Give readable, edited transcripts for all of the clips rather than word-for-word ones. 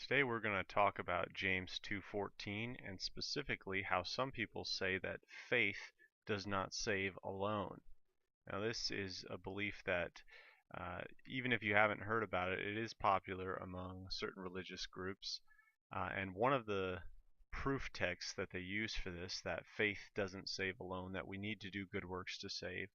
Today we're going to talk about James 2:14 and specifically how some people say that faith does not save alone. Now this is a belief that even if you haven't heard about it, it is popular among certain religious groups. And one of the proof texts that they use for this, that faith doesn't save alone, that we need to do good works to save,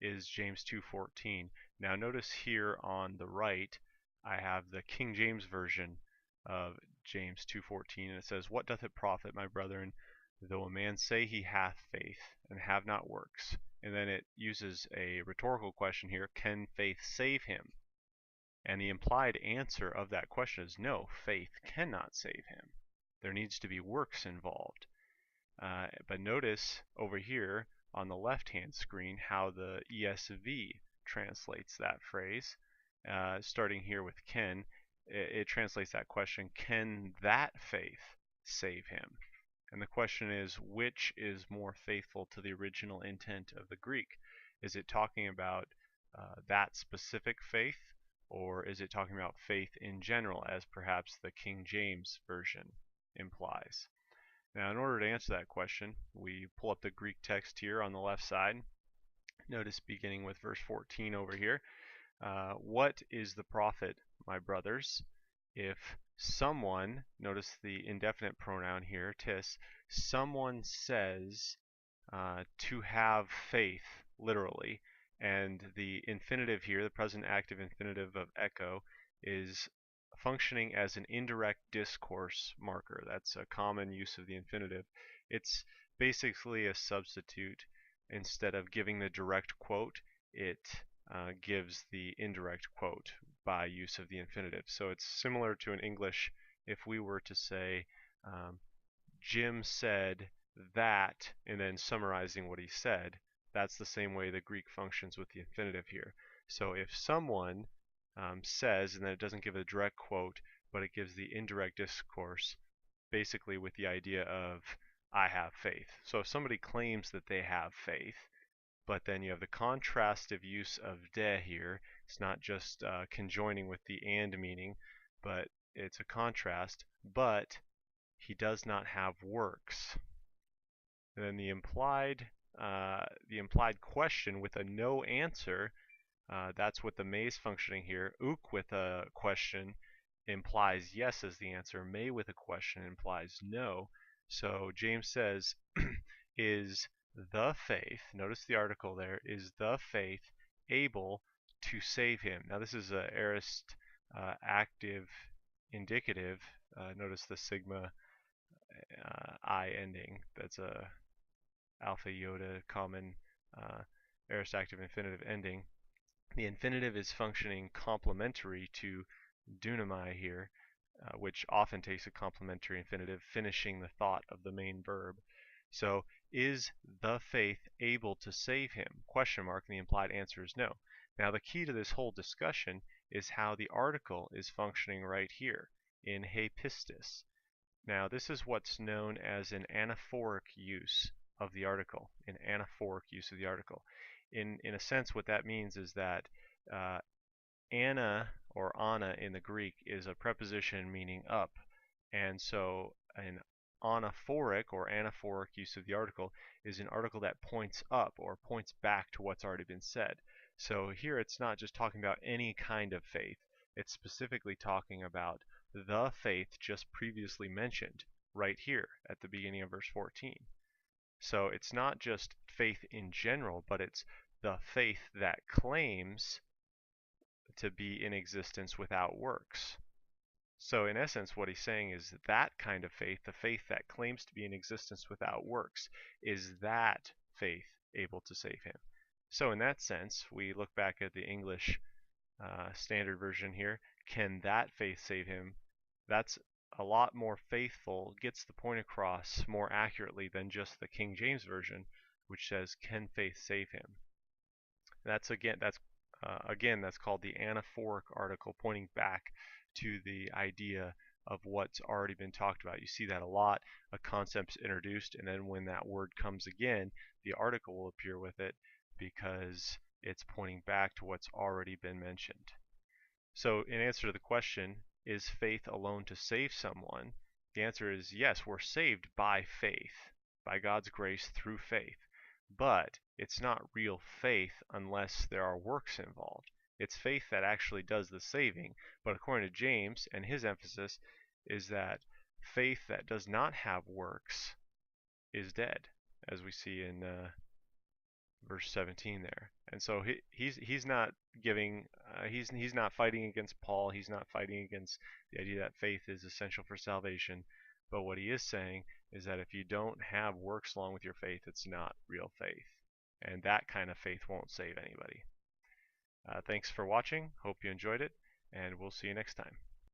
is James 2:14. Now notice here on the right I have the King James Version of James 2:14, and it says, "What doth it profit, my brethren, though a man say he hath faith, and have not works?" And then it uses a rhetorical question here, can faith save him? And the implied answer of that question is no, faith cannot save him. There needs to be works involved. But notice over here on the left-hand screen how the ESV translates that phrase. Starting here with can, it translates that question, can that faith save him? And the question is, which is more faithful to the original intent of the Greek? Is it talking about that specific faith, or is it talking about faith in general, as perhaps the King James Version implies? Now, in order to answer that question, we pull up the Greek text here on the left side. Notice beginning with verse 14 over here. What is the profit, my brothers, if someone, notice the indefinite pronoun here, tis, someone says to have faith, literally, and the infinitive here, the present active infinitive of echo, is functioning as an indirect discourse marker. That's a common use of the infinitive. It's basically a substitute. Instead of giving the direct quote, it gives the indirect quote by use of the infinitive. So it's similar to in English if we were to say, Jim said that, and then summarizing what he said. That's the same way the Greek functions with the infinitive here. So if someone says, and then it doesn't give a direct quote, but it gives the indirect discourse, basically with the idea of I have faith. So if somebody claims that they have faith, but then you have the contrastive use of de here. It's not just conjoining with the and meaning, but it's a contrast. But he does not have works. And then the implied question with a no answer, that's what the may is functioning here. Uk with a question implies yes as the answer. May with a question implies no. So James says, is the faith, notice the article there, is the faith able to save him? Now this is a aorist active indicative. Notice the sigma I ending. That's a alpha iota common aorist active infinitive ending. The infinitive is functioning complementary to dunamai here, which often takes a complementary infinitive, finishing the thought of the main verb. So, is the faith able to save him? Question mark, and the implied answer is no. Now, the key to this whole discussion is how the article is functioning right here in he pistis. Now, this is what's known as an anaphoric use of the article. In a sense, what that means is that ana or ana in the Greek is a preposition meaning up, and so an anaphoric or anaphoric use of the article is an article that points up or points back to what's already been said. So here it's not just talking about any kind of faith, it's specifically talking about the faith just previously mentioned right here at the beginning of verse 14. So it's not just faith in general, but it's the faith that claims to be in existence without works. So in essence, what he's saying is that kind of faith, the faith that claims to be in existence without works, is that faith able to save him? So in that sense, we look back at the English Standard Version here. Can that faith save him? That's a lot more faithful, gets the point across more accurately than just the King James Version, which says, can faith save him? That's called the anaphoric article, pointing back to the idea of what's already been talked about. You see that a lot. A concept's introduced, and then when that word comes again, the article will appear with it because it's pointing back to what's already been mentioned. So in answer to the question, is faith alone to save someone? The answer is yes, we're saved by faith, by God's grace through faith. But it's not real faith unless there are works involved. It's faith that actually does the saving. But according to James, and his emphasis is that faith that does not have works is dead, as we see in verse 17 there. And so he's not giving he's not fighting against Paul. He's not fighting against the idea that faith is essential for salvation. But what he is saying is that if you don't have works along with your faith, it's not real faith. And that kind of faith won't save anybody. Thanks for watching. Hope you enjoyed it, and we'll see you next time.